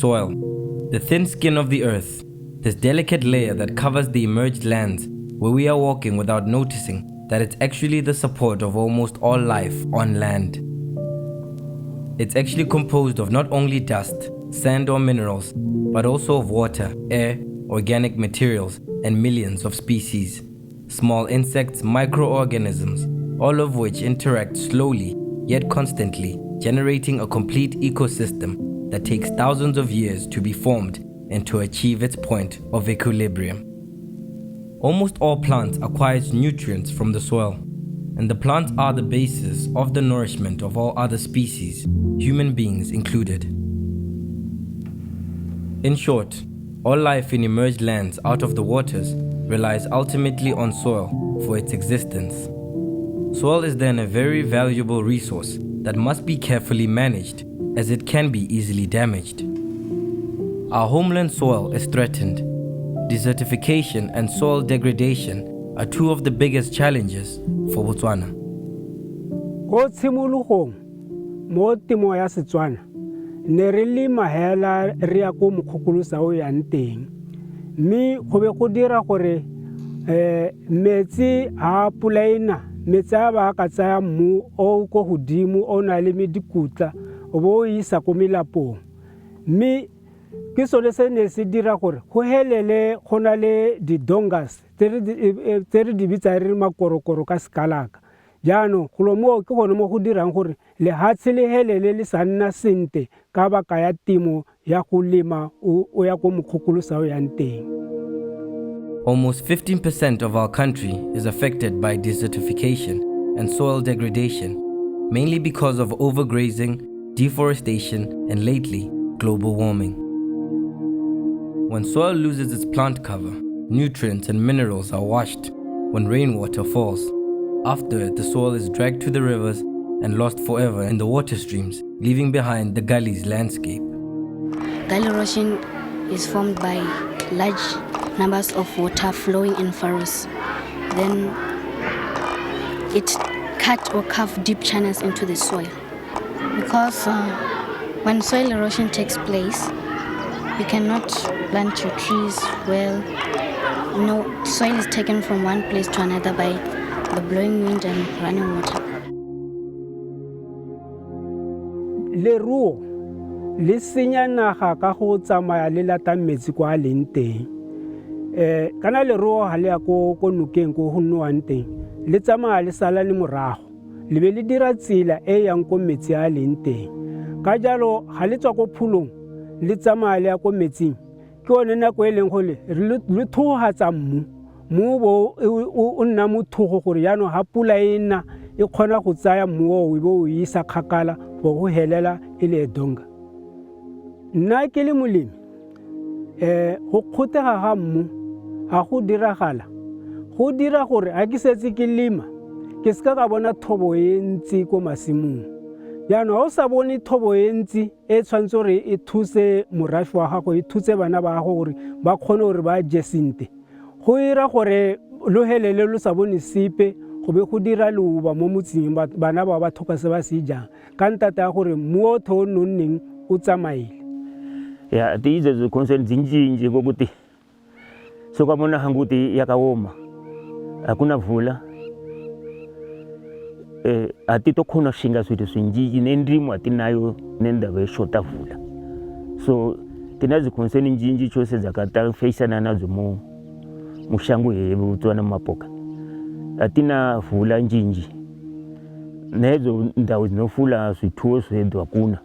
Soil, the thin skin of the earth, this delicate layer that covers the emerged lands where we are walking without noticing that it's actually the support of almost all life on land. It's actually composed of not only dust, sand or minerals, but also of water, air, organic materials, and millions of species. Small insects, microorganisms, all of which interact slowly yet constantly, generating a complete ecosystem that takes thousands of years to be formed and to achieve its point of equilibrium. Almost all plants acquire nutrients from the soil, and the plants are the basis of the nourishment of all other species, human beings included. In short, all life in emerged lands out of the waters relies ultimately on soil for its existence. Soil is then a very valuable resource that must be carefully managed, as it can be easily damaged. Our homeland soil is threatened. Desertification and soil degradation are two of the biggest challenges for Botswana. Go tshimologong mo temo ya Setswana ne re lema hela re ya ko mokhukulusa o yang teng mme go be go dira gore metsi a pulaina metsi a ba ka tsaya mmu o go godimo o na le medikutla o bo isa ko melapong mme ke sone se ne se dira gore go helele go na le di dongas tere di bitsa re makorokoro ka skalaka jaanong go mo ke gone mo go dirang gore le hatshe le helele le sa nna sente ka baka ya temo ya go lema o ya ko mokhukulusa o yang teng. Almost 15% of our country is affected by desertification and soil degradation, mainly because of overgrazing, deforestation, and lately, global warming. When soil loses its plant cover, nutrients and minerals are washed when rainwater falls. After it, the soil is dragged to the rivers and lost forever in the water streams, leaving behind the gully's landscape. Gully erosion is formed by large numbers of water flowing in furrows. Then it cut or carve deep channels into the soil. Because when soil erosion takes place, you cannot plant your trees well. Soil is taken from one place to another by the blowing wind and running water. Leruo le senya naga ka go tsamaya le lata metsi kwa leng teng. Kana leruo ha le ya ko nokeng ko go nnwang teng le tsamaya le sala le morago le be le dira tsela e yang ko metsi a leng teng. Ka jalo ha le tswa ko phulong le tsamaya le ya ko metsing ke one nako e leng gole le thogatsa mmu bo o nna mothogo gore yaanong ha pula e nna e kgona go tsaya mmu o bo o isa kgakala go go helela e le donga. Nna ke le molemi go kgothega ga mmu a go diragala go dira gore a ke setse ke lema ke se ka bona thobo e ntsi ko masimong. Yaanong o sa bone thobo e ntsi e tshwantse gore e thuse morafe wa gago e thuse bana ba gago gore ba kgone gore ba je sente. Go ira gore lo helele lo sa bone sepe go be go dira leuba mo motseng bana ba thoka se ba se jang ka ntata ya gore mmu o tho o nonneng o tsamaile. Ya tize zo concern zinjinje ngokuthi sokwabona hanguthi yakawoma akuna vula atito khona shinga swithu swinjiji nendimo atinayo nendaba eshota vula so tinazi concern njinji chose zakata faceana nazo mushangu yebutswana mapoka atina vula njinji nezo ndawo zinofula swithuo swedwa kuna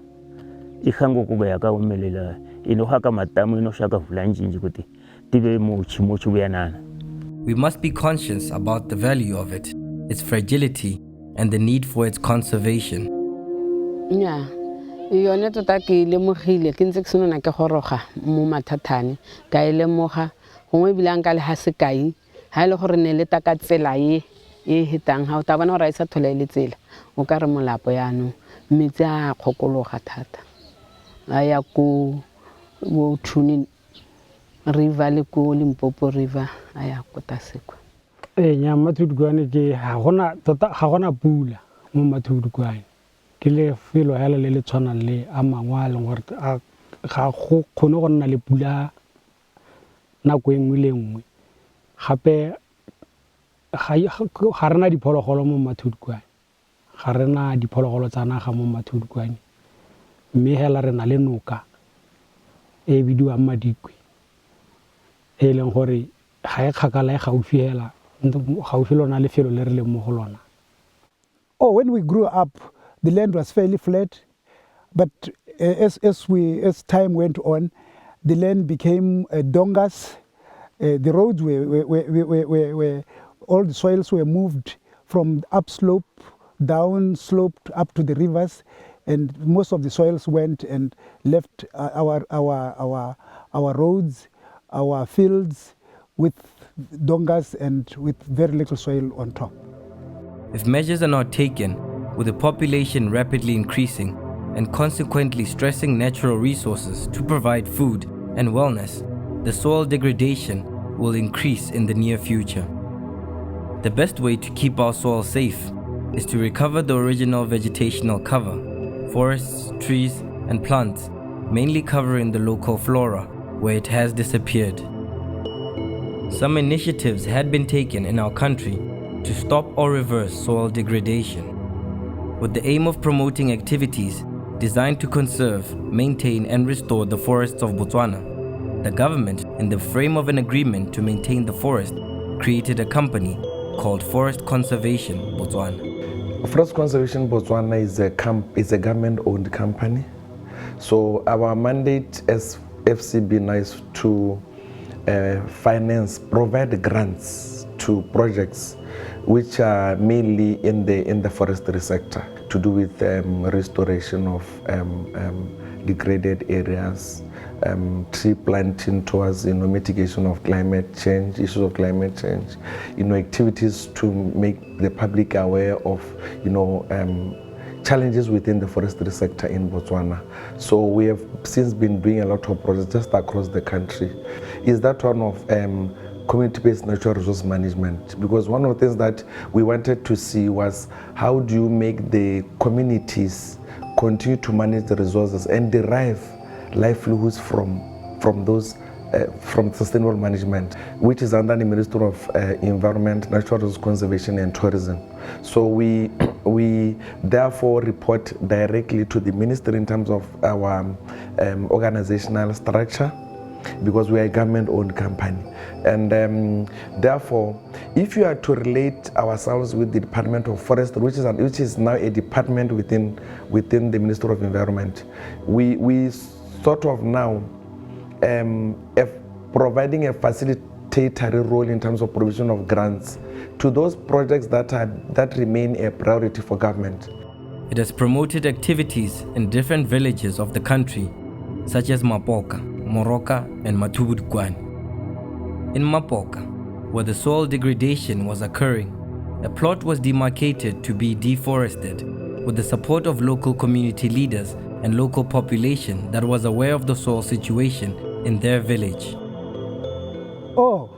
ikhango kuba yakawomelela inohaka matamu inoshaka vula njinji kuti tibe muchimo chibuyanana. We must be conscious about the value of it, its fragility, and the need for its conservation. Yeah, yone tota ke lemogile ke ntse ke sona ke goroga mo mathathane ka lemoga gongwe bilang ka le ha se kai ha ile gore ne le ta ka tsela e hetang ha o ta bona gore a isa thola ile tsela o ka re molapo yana metsi a khokologa thata a ya ko wo Thuni river le ko Limpopo river a ya ko Tasekwa. Nya Mathudukwane ke ha gona pula mo Mathudukwane ke le felo hela le tshwana le a mangwa le gore ga go kgone go nna le pula nako e nngwe le nngwe gape ga rena diphologolo mo Mathudukwane ga rena diphologolo tsa naga mo Mathudukwane mme hela re na le noka e bidiwang Madikwe e leng gore ga e kgakala e gaufi hela gaufi lona lefelo le re leng mo go lona. Oh, when we grew up, the land was fairly flat, but as time went on, the land became dongas. The roads were all the soils were moved from upslope, down sloped up to the rivers, and most of the soils went and left our roads, our fields with dongas and with very little soil on top. If measures are not taken, with the population rapidly increasing and consequently stressing natural resources to provide food and wellness, the soil degradation will increase in the near future. The best way to keep our soil safe is to recover the original vegetational cover, forests, trees, and plants, mainly covering the local flora where it has disappeared. Some initiatives had been taken in our country to stop or reverse soil degradation, with the aim of promoting activities designed to conserve, maintain, and restore the forests of Botswana. The government, in the frame of an agreement to maintain the forest, created a company called Forest Conservation Botswana. Forest Conservation Botswana is a government-owned company. So our mandate as FCB now is to provide grants to projects which are mainly in the forestry sector to do with restoration of degraded areas, tree planting towards mitigation of climate change, issues of climate change, activities to make the public aware of challenges within the forestry sector in Botswana. So we have since been doing a lot of projects just across the country. Is that one of community-based natural resource management? Because one of the things that we wanted to see was how do you make the communities continue to manage the resources and derive livelihoods from those from sustainable management, which is under the Ministry of Environment, Natural Resource Conservation and Tourism. So we therefore report directly to the ministry in terms of our organizational structure, because we are a government-owned company. And therefore, if you are to relate ourselves with the Department of Forestry, which is now a department within the Ministry of Environment, we sort of now providing a facilitatory role in terms of provision of grants to those projects that remain a priority for government. It has promoted activities in different villages of the country, such as Mapoka, Moroka, and Mathudukwane. In Mapoka, where the soil degradation was occurring, a plot was demarcated to be deforested with the support of local community leaders and local population that was aware of the soil situation in their village. Oh,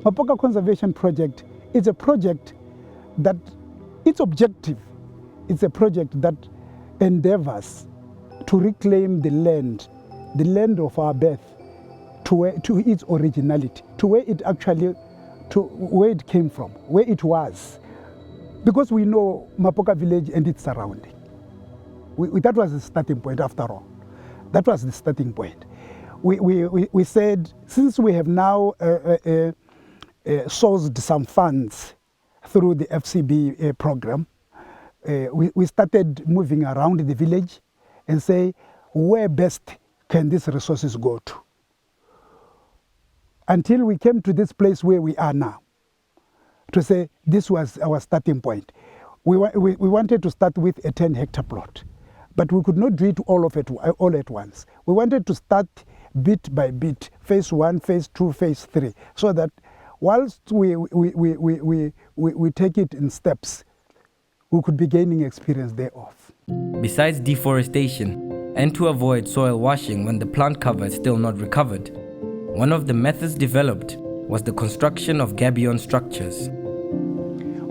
Mapoka Conservation Project is a project that its objective is a project that endeavors to reclaim the land of our birth to its originality, to where it came from, where it was. Because we know Mapoka village and its surrounding. That was the starting point after all. That was the starting point. We said, since we have now sourced some funds through the FCB program, we started moving around the village and say, where best can these resources go to? Until we came to this place where we are now, to say this was our starting point. We wanted to start with a 10-hectare plot, but we could not do it all at once. We wanted to start bit by bit, phase 1, phase 2, phase 3, so that whilst we take it in steps, we could be gaining experience thereof. Besides deforestation, and to avoid soil washing when the plant cover is still not recovered, one of the methods developed was the construction of gabion structures.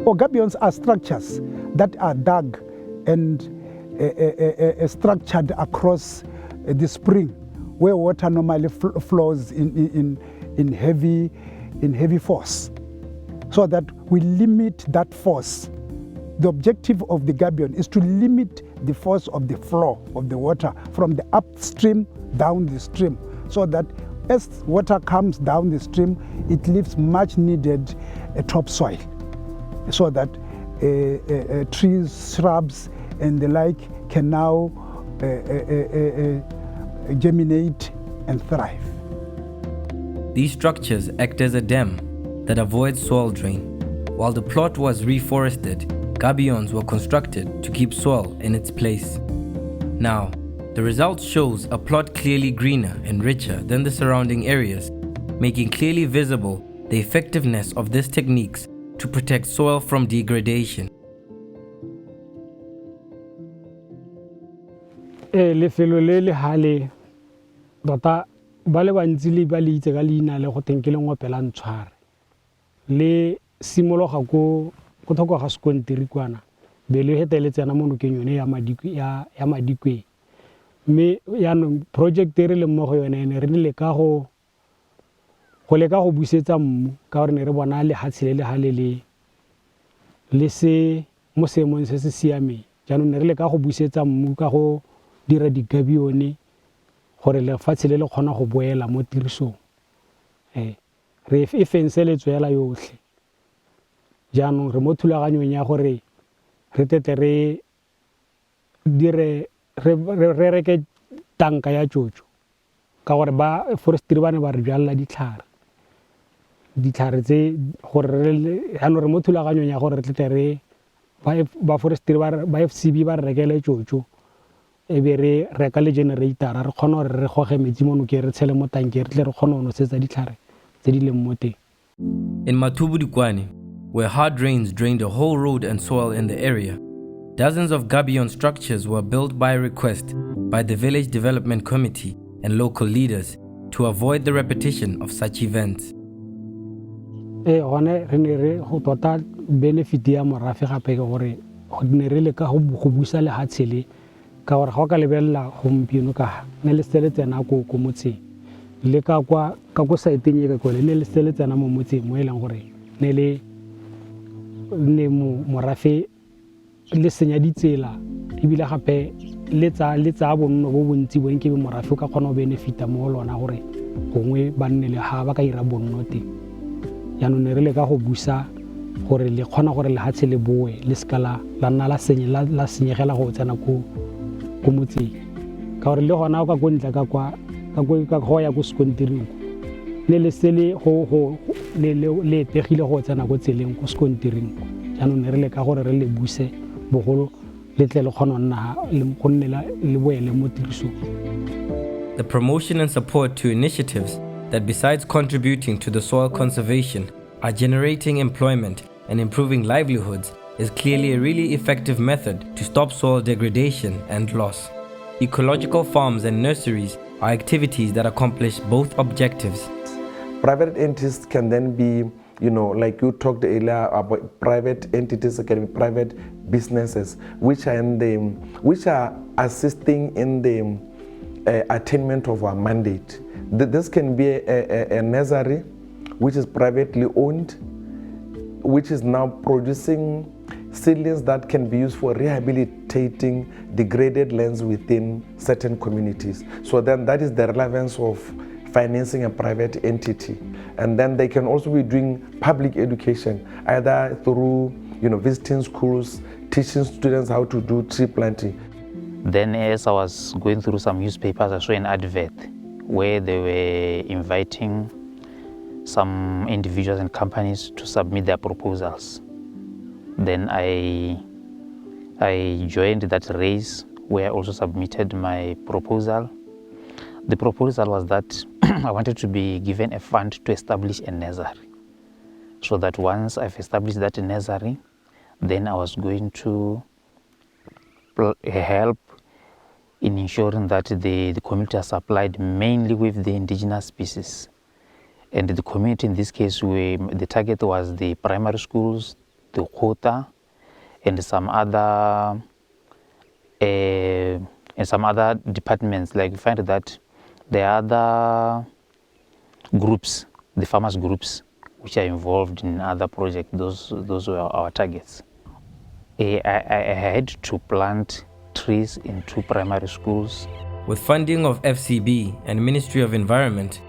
Gabions are structures that are dug and structured across the spring where water normally flows in heavy force, so that we limit that force. The objective of the gabion is to limit the force of the flow of the water from the upstream down the stream, so that as water comes down the stream, it leaves much needed topsoil, so that trees, shrubs, and the like can now germinate and thrive. These structures act as a dam that avoids soil drain. While the plot was reforested, gabions were constructed to keep soil in its place. Now, the result shows a plot clearly greener and richer than the surrounding areas, making clearly visible the effectiveness of these techniques to protect soil from degradation. Lefelo le le hale dota ba le bantsi le ba le itse ka leina le go teng ke lengwe pela ntshware le simologa ko thoko ga sekontiri kwana be le hetele tsena mo nokeng yone ya madikwe mme yaanong project e re le mo go yone ene re le ka go leka go busetsa mmu ka gore ne re bona le hatshile le halele le se mo seemong se se siameng jaanong ne re le ka go busetsa mmu ka go dira digabione gore lefatshe le kgona go boela mo tirisong re e fense le tswela yotlhe jaanong re mo thulaganyong ya gore re tete re dire re reke tanka ya tjotjo ka gore ba forestry ba ne ba re jalla ditlhare tse gore jaanong re mo thulaganyong ya gore re tete re ba forestry ba FCB ba re rekele tjotjo e be re reka le generator re kgona gore re goge metsi mo nokeng re tshele mo tankeng re tle re kgona go nosetsa ditlhare tse di leng mo teng. In Mathubudikwane, where hard rains drained a whole road and soil in the area, dozens of gabion structures were built by request by the Village Development Committee and local leaders to avoid the repetition of such events. Gone re ne re go tota benefit ya morafe gape ke gore go ne re le ka go busa le hatshele ka gore ga o ka lebella gompieno ka ne le sele tsena ko motseng le ka kwa saeteng e ka ne le sele tsena mo motseng mo e leng gore ne morafe le senya ditsela ebile gape le tsa bonno bo bontsi bo nke be morafe o ka kgona go benefita mo lona gore gongwe ba nne le ha ba ka ira bonno teng yaanong ne re le ka go busa gore le kgona gore le hatshe le boe le skala la nna la senyegela go tsena ko motseng ka gore le gona o ka go ntla ka go ya go sekontiring ne le sele le pegile go tsena go tseleng go sekontiring jaanong ne re le ka gore re le buse bogolo le tle le kgona nna go nnela le boele mo tirisong. The promotion and support to initiatives that, besides contributing to the soil conservation, are generating employment and improving livelihoods is clearly a really effective method to stop soil degradation and loss. Ecological farms and nurseries are activities that accomplish both objectives. Private entities can then be, like you talked earlier about private entities, can be private businesses, which are assisting in the attainment of our mandate. This can be a nursery which is privately owned, which is now producing seedlings that can be used for rehabilitating degraded lands within certain communities. So then that is the relevance of financing a private entity. And then they can also be doing public education, either through visiting schools, teaching students how to do tree planting. Then as I was going through some newspapers, I saw an advert where they were inviting some individuals and companies to submit their proposals. Then I joined that race where I also submitted my proposal. The proposal was that I wanted to be given a fund to establish a nursery, so that once I've established that nursery, then I was going to help in ensuring that the community are supplied mainly with the indigenous species. And the community in this case, the target was the primary schools, the quota, and some other departments. Like we find that There are other groups, the farmers groups, which are involved in other projects. Those were our targets. I had to plant trees in 2 primary schools. With funding of FCB and Ministry of Environment,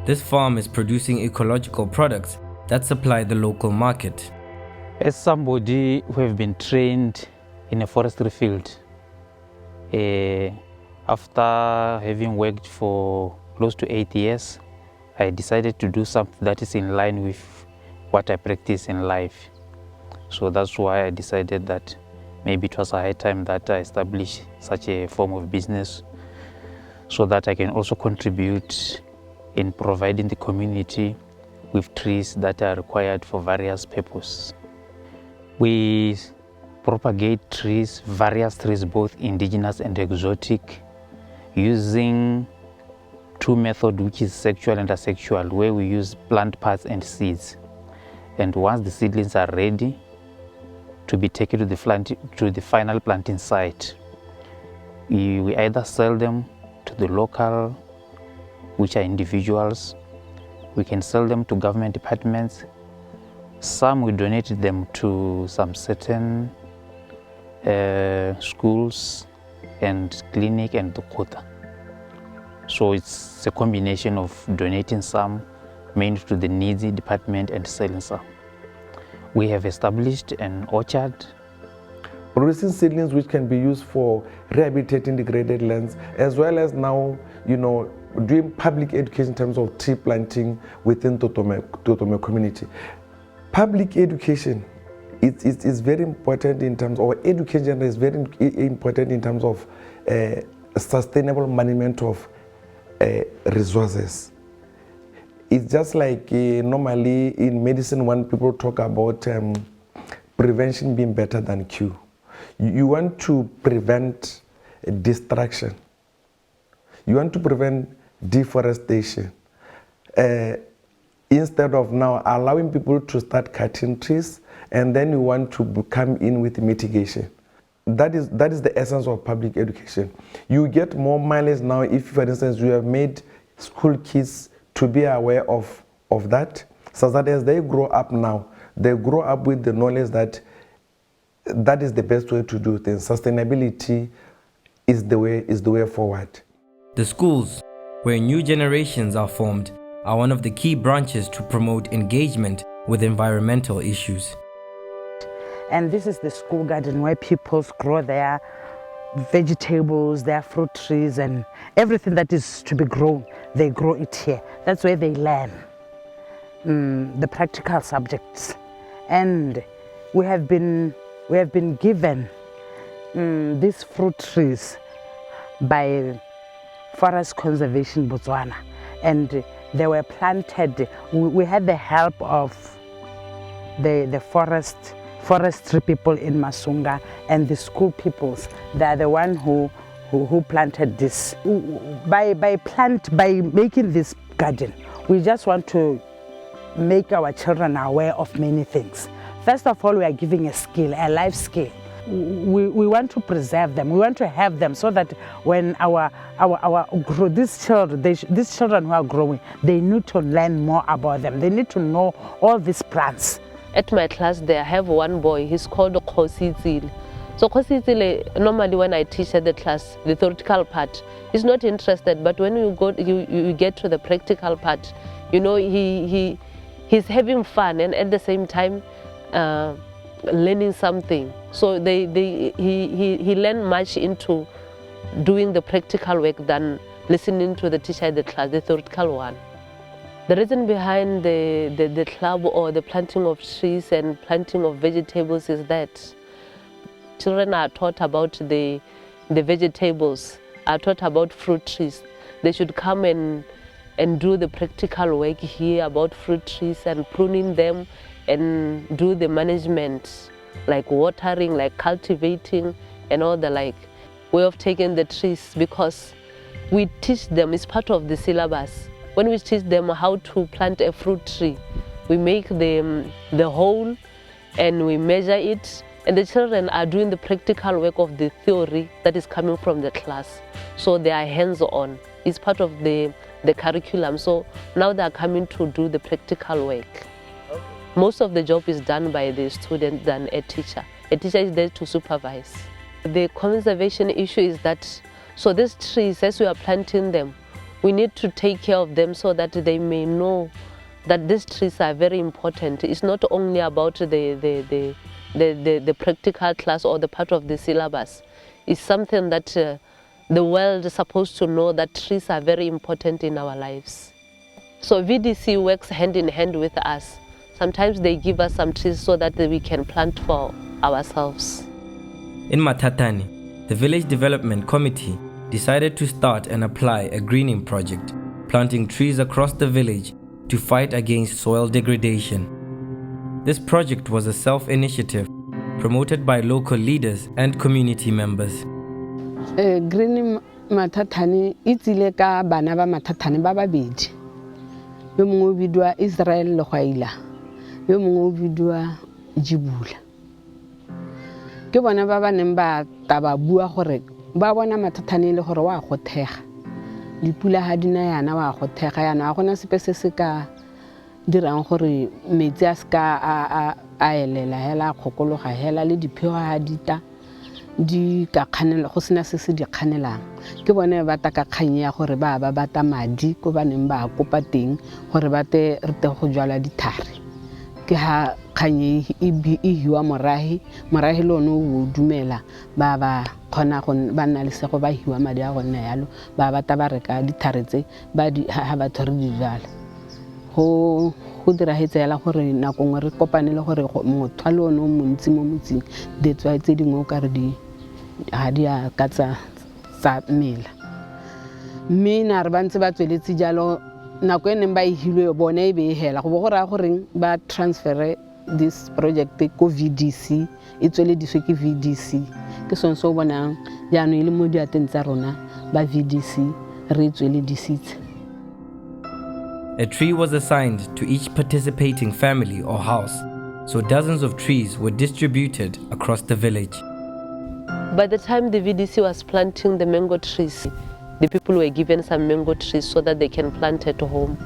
this farm is producing ecological products that supply the local market. As somebody who have been trained in a forestry field, after having worked for close to 8 years, I decided to do something that is in line with what I practice in life. So that's why I decided that maybe it was a high time that I establish such a form of business so that I can also contribute in providing the community with trees that are required for various purposes. We propagate trees, various trees, both indigenous and exotic, using 2 methods, which is sexual and asexual, where we use plant parts and seeds. And once the seedlings are ready to be taken to the final planting site, we either sell them to the local, which are individuals. We can sell them to government departments. Some we donated them to some certain schools and clinic and the quota. So it's a combination of donating some mainly to the needy department and selling some. We have established an orchard. Producing seedlings which can be used for rehabilitating degraded lands, as well as now, doing public education in terms of tree planting within Totome community. Public education is very important in terms, or education is very important in terms of sustainable management of resources. It's just like normally in medicine when people talk about prevention being better than cure. You want to prevent destruction. You want to prevent deforestation. Instead of now allowing people to start cutting trees, and then you want to come in with mitigation. That is the essence of public education. You get more mileage now if, for instance, you have made school kids to be aware of that, so that as they grow up now, they grow up with the knowledge that that is the best way to do things. Sustainability is the way forward. The schools, where new generations are formed, are one of the key branches to promote engagement with environmental issues. And this is the school garden where pupils grow their vegetables, their fruit trees, and everything that is to be grown, they grow it here. That's where they learn the practical subjects. And we have been given these fruit trees by Forest Conservation Botswana, and they were planted. We had the help of the forestry people in Masunga and the school peoples. They are the one who planted this. By making this garden, we just want to make our children aware of many things. First of all, we are giving a skill, a life skill. We want to preserve them. We want to have them so that when these children who are growing, they need to learn more about them. They need to know all these plants. At my class there, I have one boy, he's called Khositsile. So Khositsile, normally when I teach at the class, the theoretical part, he's not interested, but when you get to the practical part, he's having fun and at the same time learning something. So he learned much into doing the practical work than listening to the teacher at the class, the theoretical one. The reason behind the club or the planting of trees and planting of vegetables is that children are taught about the vegetables, are taught about fruit trees. They should come and do the practical work here about fruit trees and pruning them and do the management, like watering, like cultivating and all the like way of taking the trees, because we teach them, it's part of the syllabus. When we teach them how to plant a fruit tree, we make the hole and we measure it, and the children are doing the practical work of the theory that is coming from the class. So they are hands-on. It's part of the curriculum. So now they're coming to do the practical work. Okay. Most of the job is done by the student than a teacher. A teacher is there to supervise. The conservation issue is that, so these trees, as we are planting them, we need to take care of them so that they may know that these trees are very important. It's not only about the practical class or the part of the syllabus. It's something that the world is supposed to know, that trees are very important in our lives. So VDC works hand in hand with us. Sometimes they give us some trees so that we can plant for ourselves. In Matatani, the Village Development Committee decided to start and apply a greening project, planting trees across the village to fight against soil degradation. This project was a self-initiative promoted by local leaders and community members. Greening Matatani itzile ka bana ba Matatani ba babedi. Yo mongwe o bidwa Israel Legwaila, yo mongwe o bidwa Jibula. Ke bona ba ba neng ba taba bua gore ba bona Matatani le gore wa go thega. Dipula ha dina yana wa go thega yana gona sepe se ka dirang gore metsi a ska a elela hela khokologa hela le diphego ha dita di ka kganela go sena se di kganelang. Ke bone ba ta ka kganya gore ba ta madi ko baneng ba kopa teng gore ba te re te go jwala dithare. Ke ha kganye e hiwa morahi lo no o dumela ba khona go ba nna le sego ba hiwa madi a gonna yalo ba ta ba reka dithare tse ba di ha ba thore di jwala. Go dira hetsela gore nako ngwe re kopane le gore motho le ono montsi mo motsing de tswa tse dingwe ka re di ha di a ka tsa mela. Mme na re bantse ba tsweletse jalo nako ene ba ihilwe bone e be hela go go ra gore ba transfer this project ko VDC e tswelediswe ke VDC ke sonso bonang jaano ile mo diateng tsa rona ba VDC re tsweledisitse. A tree was assigned to each participating family or house, so dozens of trees were distributed across the village. By the time the VDC was planting the mango trees, the people were given some mango trees so that they can plant at home.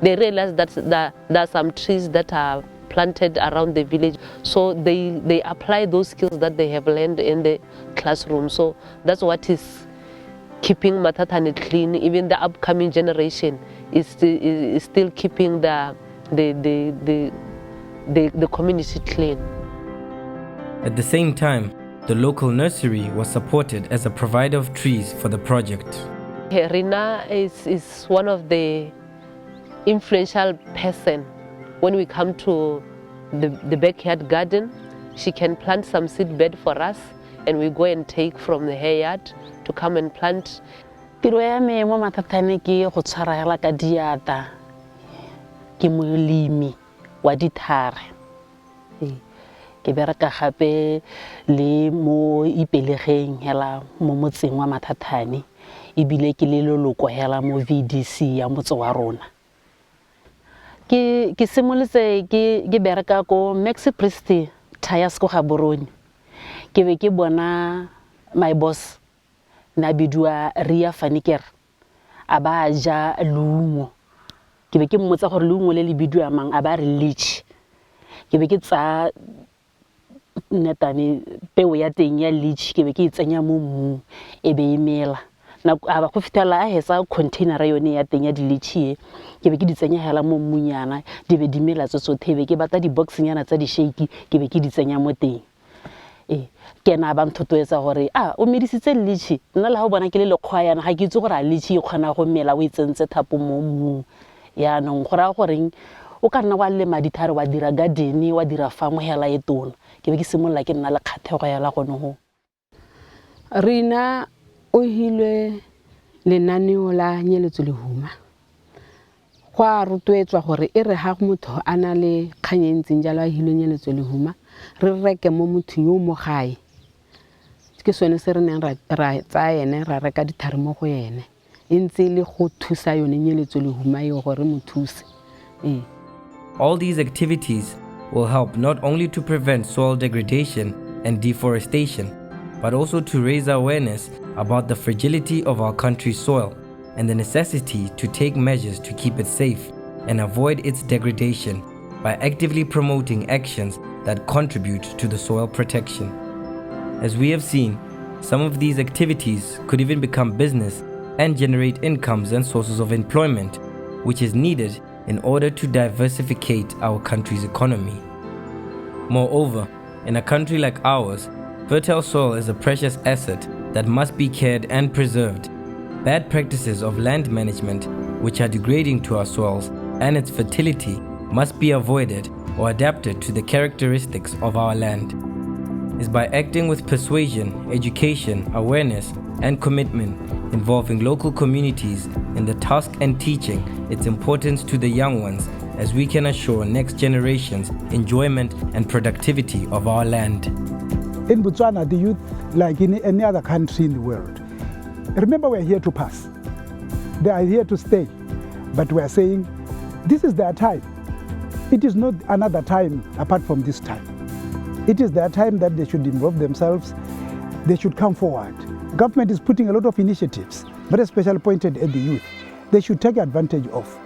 They realized that there are some trees that are planted around the village, so they apply those skills that they have learned in the classroom. So that's what is keeping Matatani clean. Even the upcoming generation is still keeping the community clean. At the same time, the local nursery was supported as a provider of trees for the project. Rina is one of the influential person. When we come to the backyard garden, she can plant some seed bed for us, and we go and take from her yard to come and plant. Tiro ya me mo Matatani ke go tshwarela ka diata ke molemi wa dithare. Ke bereka gape le mo ipelegeng hela mo motseng wa Matatani ebile ke le loloko hela mo VDC ya motse wa rona. Ke simoletse ke bereka ko Maxi Priest Tires ko Gaborone. Ke be ke bona my boss na bidua Ria Faniker aba ja lungo. Ke be ke mmotsa gore lungo le bidua mang aba re leach. Ke be ke tsa netane peo ya teng ya leach ke be ke tsenya mo mmu e be imela na aba go fitela a hetsa container yone ya teng ya di leach ke be ke di tsenya hela mo mmunyana di be di mela tsotsotlhe be ke batla di box nyana tsa di shake ke be ke di tsenya mo teng. Ke na ba mthotwetsa gore o medisitse leach nna la ho bona ke le lekgwayana ga ke itse gore a leach e kgona go mela o itsentse thapo mo mmu ya nong gora gore o ka nna wa le madithare wa dira garden wa dira farm hela e tona ke be ke simolla ke nna le kgathego ya la gone ho. Rina o hilwe lenaneo la nyeletso lehuma go a rotwetswa gore e re ha motho ana le kganyentseng jalo a hilwe nyeletso lehuma re reke mo motho yo mo gae ke sone se re neng ra tsa ene ra reka dithare mo go ene e ntse le go thusa yone nyeletso lehuma yo gore mo thuse. All these activities will help not only to prevent soil degradation and deforestation, but also to raise awareness about the fragility of our country's soil and the necessity to take measures to keep it safe and avoid its degradation by actively promoting actions that contribute to the soil protection. As we have seen, some of these activities could even become business and generate incomes and sources of employment, which is needed in order to diversificate our country's economy. Moreover, in a country like ours, fertile soil is a precious asset that must be cared and preserved. Bad practices of land management, which are degrading to our soils and its fertility, must be avoided or adapted to the characteristics of our land. It's by acting with persuasion, education, awareness, and commitment involving local communities in the task and teaching its importance to the young ones as we can assure next generations enjoyment and productivity of our land. In Botswana, the youth, like in any other country in the world, remember we're here to pass. They are here to stay. But we're saying this is their time. It is not another time apart from this time. It is their time that they should involve themselves. They should come forward. Government is putting a lot of initiatives, very special pointed at the youth. They should take advantage of.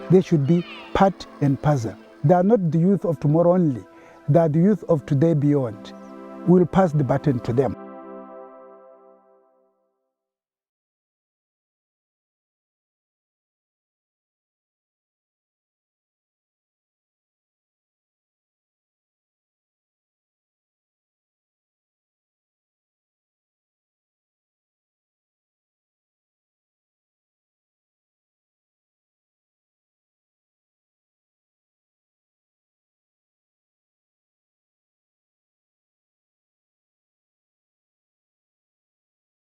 They should be part and parcel. They are not the youth of tomorrow only. They are the youth of today beyond. We will pass the baton to them.